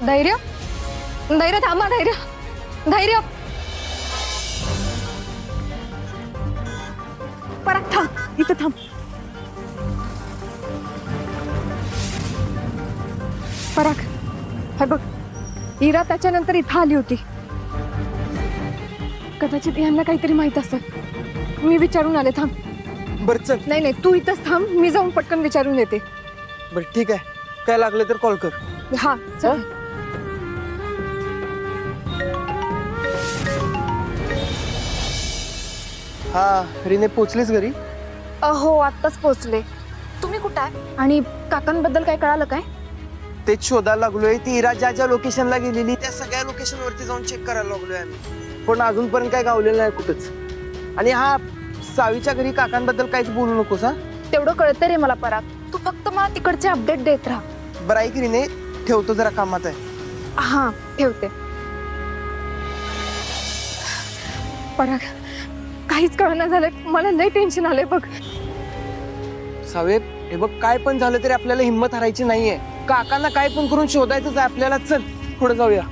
धैर्य धैर्य थांबा धैर्य धैर्य पराग थांब इथं थांब. पराग हे बघ इरा त्याच्यानंतर इथं आली होती. कदाचित यांना काहीतरी माहित असेल. मी विचारून आले. थांब. बरं चल. नाही नाही तू इथंच थांब. मी जाऊन पटकन विचारून येते. बरं ठीक आहे. काय लागलं तर कॉल कर. हा चल. हा रिने पोचलीस घरी? हो आत्ताच पोहोचले. तुम्ही कुठं आहे आणि काकांबद्दल काय कळालं काय? तेच शोधायला लागलोय. ती इरा ज्या ज्या लोकेशनला गेलेली त्या सगळ्या लोकेशन वरती जाऊन चेक करायला लागलोय आम्ही. पण अजूनपर्यंत काय गावलेलं नाही कुठंच. आणि हा सावीच्या घरी काकांबद्दल काहीच बोलू नकोस हा. तेवढं कळतं रे मला पराग. तू फक्त मला तिकडचे अपडेट देत राहा. बरं ऐक रिने, ठेवतो जरा कामात आहे. हा ठेवते. पराग काहीच कळना झालंय. मला लय टेन्शन आलंय बघ. सावेब हे बघ, काय पण झालं तरी आपल्याला हिंमत हरायची नाहीये. काकांना काय पण करून शोधायचंच आहे आपल्याला. चल पुढे जाऊया.